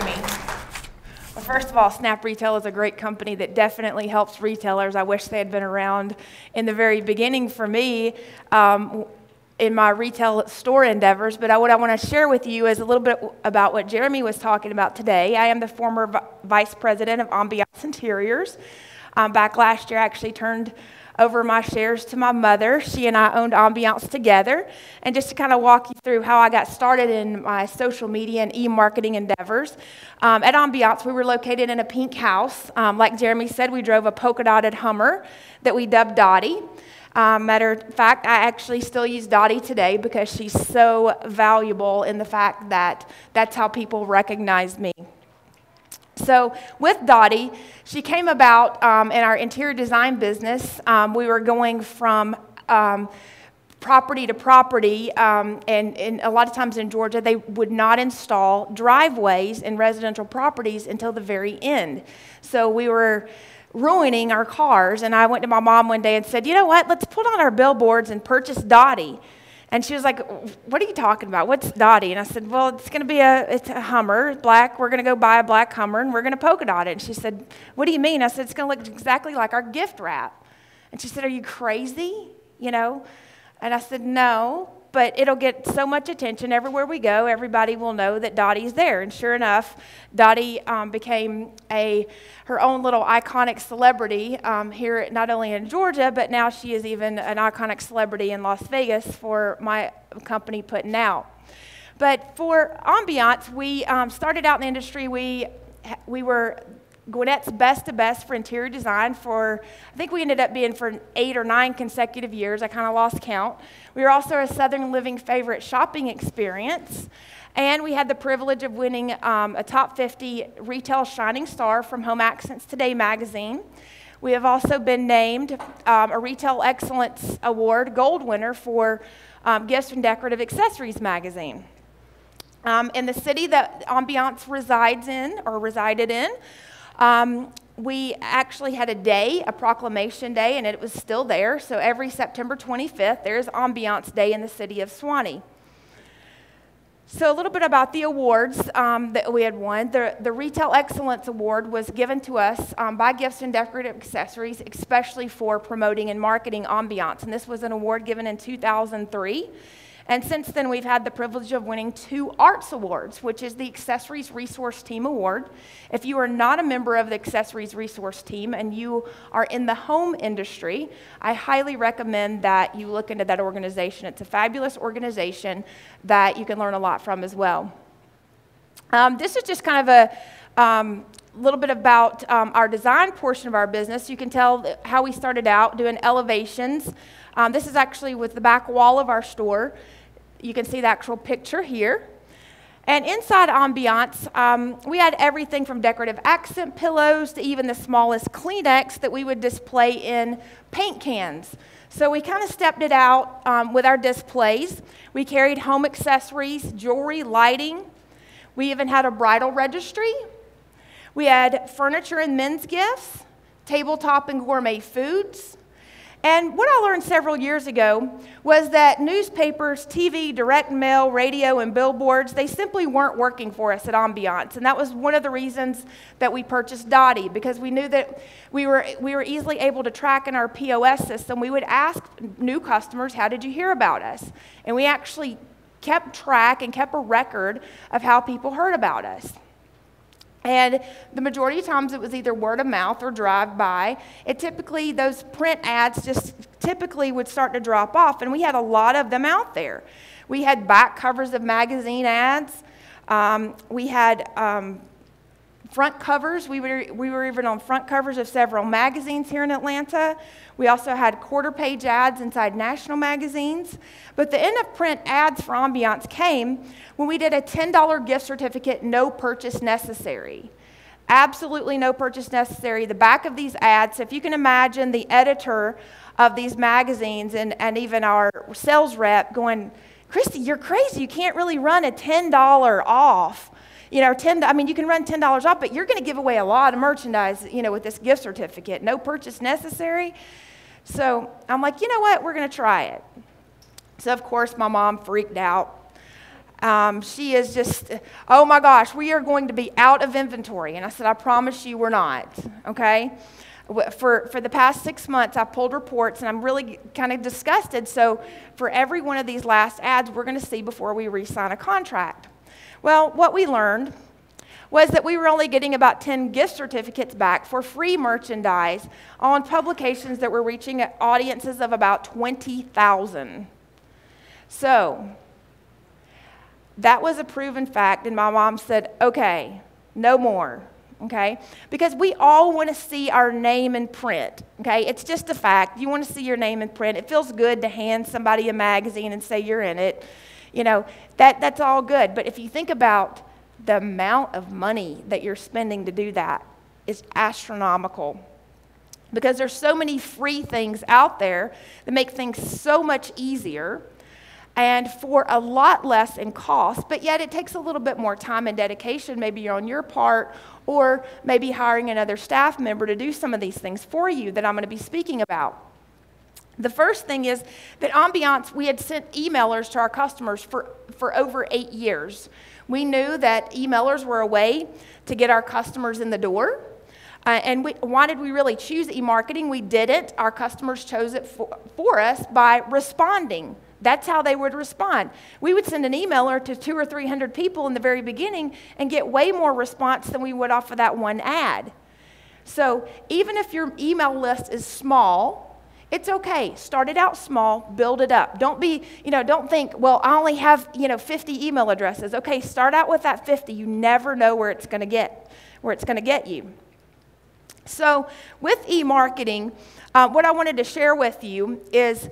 me. Well, first of all, Snap Retail is a great company that definitely helps retailers. I wish they had been around in the very beginning for me in my retail store endeavors. But what I want to share with you is a little bit about what Jeremy was talking about today. I am the former vice president of Ambience Interiors. Back last year, I actually turned over my shares to my mother. She and I owned Ambience together. And just to kind of walk you through how I got started in my social media and e-marketing endeavors. At Ambience, we were located in a pink house. Like Jeremy said, we drove a polka-dotted Hummer that we dubbed Dottie. Matter of fact, I actually still use Dottie today because she's so valuable in the fact that that's how people recognize me. So with Dottie, she came about in our interior design business. We were going from property to property, and a lot of times in Georgia, they would not install driveways in residential properties until the very end. So we were ruining our cars, and I went to my mom one day and said, you know what, let's put on our billboards and purchase Dottie. And she was like, what are you talking about? What's Dottie? And I said, well, it's going to be it's a Hummer, black. We're going to go buy a black Hummer, and we're going to polka dot it. And she said, what do you mean? I said, it's going to look exactly like our gift wrap. And she said, are you crazy? You know? And I said, no, but it'll get so much attention everywhere we go. Everybody will know that Dottie's there. And sure enough, Dottie became her own little iconic celebrity here, not only in Georgia, but now she is even an iconic celebrity in Las Vegas for my company putting out. But for Ambience, we started out in the industry. We were Gwinnett's best to best for interior design for, I think we ended up being for 8 or 9 consecutive years. I kind of lost count. We were also a Southern Living favorite shopping experience. And we had the privilege of winning a top 50 retail shining star from Home Accents Today magazine. We have also been named a Retail Excellence Award gold winner for Gifts and Decorative Accessories magazine. In the city that Ambience resided in, we actually had a proclamation day, and it was still there. So every September 25th, there's Ambience Day in the city of Suwanee. So a little bit about the awards that we had won. The Retail Excellence Award was given to us by Gifts and Decorative Accessories, especially for promoting and marketing Ambience. And this was an award given in 2003. And since then, we've had the privilege of winning 2 Arts Awards, which is the Accessories Resource Team Award. If you are not a member of the Accessories Resource Team and you are in the home industry, I highly recommend that you look into that organization. It's a fabulous organization that you can learn a lot from as well. This is just kind of a little bit about our design portion of our business. You can tell how we started out doing elevations. This is actually with the back wall of our store. You can see the actual picture here. And inside Ambience, we had everything from decorative accent pillows to even the smallest Kleenex that we would display in paint cans. So we kind of stepped it out with our displays. We carried home accessories, jewelry, lighting. We even had a bridal registry. We had furniture and men's gifts, tabletop and gourmet foods. And what I learned several years ago was that newspapers, TV, direct mail, radio, and billboards, they simply weren't working for us at Ambience. And that was one of the reasons that we purchased Dottie, because we knew that we were easily able to track in our POS system. We would ask new customers, how did you hear about us? And we actually kept track and kept a record of how people heard about us. And the majority of times it was either word of mouth or drive-by. Those print ads just typically would start to drop off, and we had a lot of them out there. We had back covers of magazine ads. We had front covers. We were even on front covers of several magazines here in Atlanta. We also had quarter-page ads inside national magazines. But the end-of-print ads for Ambience came when we did a $10 gift certificate, no purchase necessary. Absolutely no purchase necessary. The back of these ads, if you can imagine the editor of these magazines and even our sales rep going, Christy, you're crazy. You can't really run a $10 off. You know, you can run $10 off, but you're going to give away a lot of merchandise, with this gift certificate. No purchase necessary. So I'm like, you know what? We're going to try it. So, of course, my mom freaked out. She is just, oh my gosh, we are going to be out of inventory. And I said, I promise you we're not, okay? For the past 6 months, I've pulled reports, and I'm really kind of disgusted. So for every one of these last ads, we're going to see before we re-sign a contract. Well, what we learned was that we were only getting about 10 gift certificates back for free merchandise on publications that were reaching audiences of about 20,000. So that was a proven fact, and my mom said, okay, no more, okay? Because we all want to see our name in print, okay? It's just a fact. You want to see your name in print. It feels good to hand somebody a magazine and say you're in it. You know, that's all good. But if you think about the amount of money that you're spending to do that is astronomical, because there's so many free things out there that make things so much easier and for a lot less in cost, but yet it takes a little bit more time and dedication, maybe on your part, or maybe hiring another staff member to do some of these things for you that I'm going to be speaking about. The first thing is that Ambience, we had sent emailers to our customers for over 8 years. We knew that emailers were a way to get our customers in the door. And why did we really choose e-marketing? We didn't. Our customers chose it for us by responding. That's how they would respond. We would send an emailer to 200 or 300 people in the very beginning and get way more response than we would off of that one ad. So even if your email list is small, it's okay. Start it out small, build it up. Don't think, well, I only have, 50 email addresses. Okay, start out with that 50. You never know where it's going to get you. So with e-marketing, what I wanted to share with you is,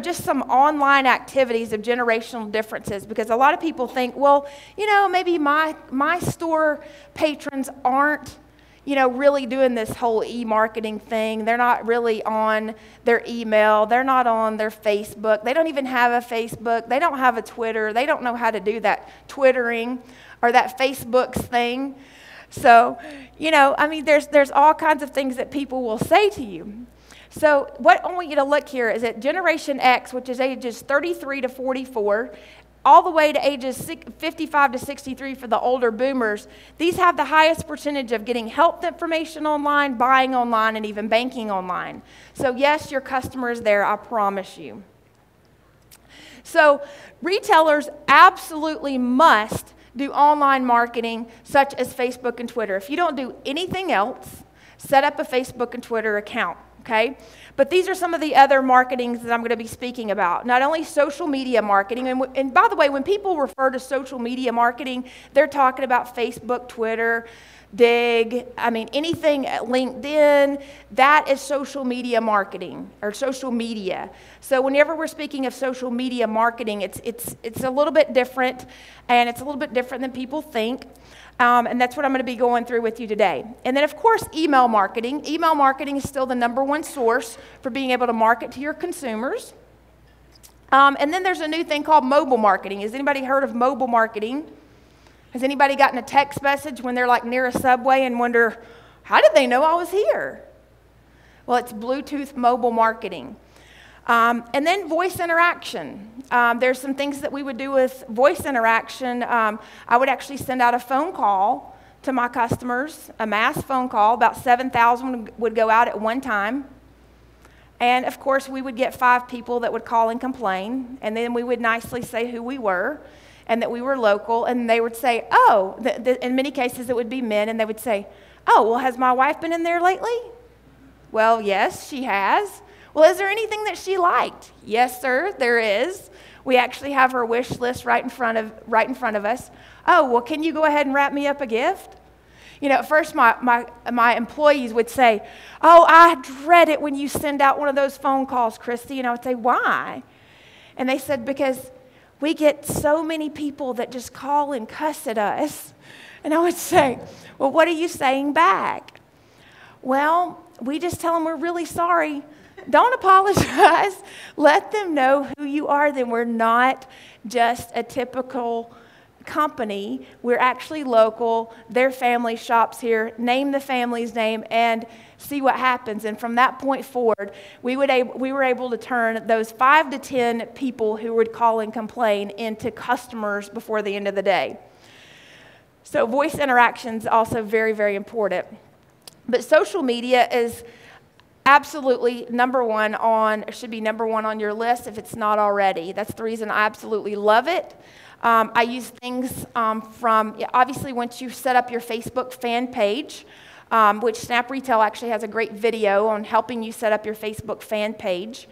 just some online activities of generational differences, because a lot of people think, well, maybe my store patrons aren't really doing this whole e-marketing thing. They're not really on their email. They're not on their Facebook. They don't even have a Facebook. They don't have a Twitter. They don't know how to do that Twittering or that Facebooks thing. So, there's all kinds of things that people will say to you. So what I want you to look here is at Generation X, which is ages 33 to 44, all the way to ages 55 to 63 for the older boomers. These have the highest percentage of getting health information online, buying online, and even banking online. So yes, your customer is there, I promise you. So retailers absolutely must do online marketing such as Facebook and Twitter. If you don't do anything else, set up a Facebook and Twitter account. Okay? But these are some of the other marketings that I'm going to be speaking about. Not only social media marketing, and by the way, when people refer to social media marketing, they're talking about Facebook, Twitter, Dig, anything at LinkedIn, that is social media marketing or social media. So whenever we're speaking of social media marketing, it's a little bit different, and it's a little bit different than people think. And that's what I'm going to be going through with you today. And then, of course, email marketing. Email marketing is still the #1 source for being able to market to your consumers. And then there's a new thing called mobile marketing. Has anybody heard of mobile marketing? Has anybody gotten a text message when they're like near a subway and wonder, how did they know I was here? Well, it's Bluetooth mobile marketing. And then voice interaction. There's some things that we would do with voice interaction. I would actually send out a phone call to my customers, a mass phone call. About 7,000 would go out at one time. And, of course, we would get 5 people that would call and complain. And then we would nicely say who we were and that we were local. And they would say, oh, in many cases it would be men. And they would say, oh, well, has my wife been in there lately? Well, yes, she has. Well, is there anything that she liked? Yes, sir, there is. We actually have her wish list right in front of us. Oh, well, can you go ahead and wrap me up a gift? At first my employees would say, oh, I dread it when you send out one of those phone calls, Christy. And I would say, why? And they said, because we get so many people that just call and cuss at us. And I would say, well, what are you saying back? Well, we just tell them we're really sorry. Don't apologize. Let them know who you are. Then we're not just a typical, company, we're actually local, their family shops here, name the family's name, and see what happens. And from that point forward, we were able to turn those 5 to 10 people who would call and complain into customers before the end of the day. So voice interaction is also very, very important. But social media is absolutely should be number one on your list if it's not already. That's the reason I absolutely love it. I use things obviously once you set up your Facebook fan page, which Snap Retail actually has a great video on helping you set up your Facebook fan page.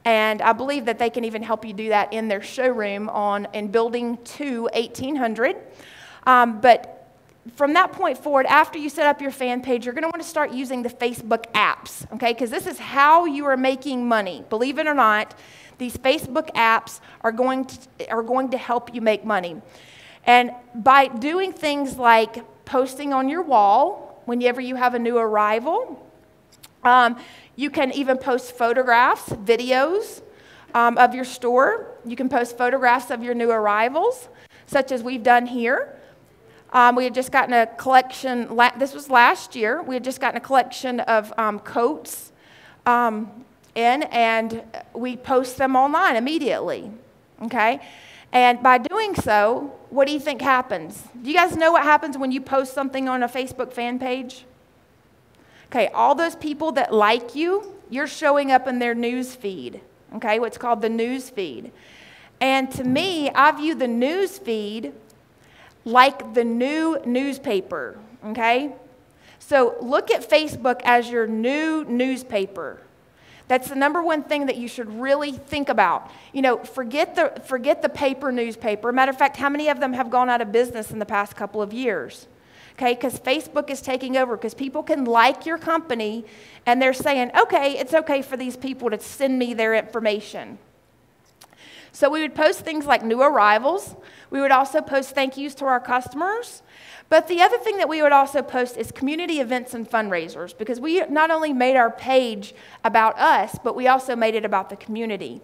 And I believe that they can even help you do that in their showroom in Building 2, 1800. But from that point forward, after you set up your fan page, you're going to want to start using the Facebook apps, okay? Because this is how you are making money. Believe it or not, these Facebook apps are going to help you make money. And by doing things like posting on your wall whenever you have a new arrival, you can even post photographs, videos of your store. You can post photographs of your new arrivals, such as we've done here. We had just gotten a collection, this was last year, we had just gotten a collection of coats and we post them online immediately, okay? And by doing so, what do you think happens? Do you guys know what happens when you post something on a Facebook fan page? Okay, all those people that like you, you're showing up in their news feed, okay, what's called the news feed. And to me, I view the news feed like the new newspaper, okay? So look at Facebook as your new newspaper. That's the number one thing that you should really think about. You know, forget the paper newspaper. Matter of fact, how many of them have gone out of business in the past couple of years? Okay, because Facebook is taking over, because people can like your company and they're saying, okay, it's okay for these people to send me their information. So we would post things like new arrivals. We would also post thank yous to our customers. But the other thing that we would also post is community events and fundraisers, because we not only made our page about us, but we also made it about the community.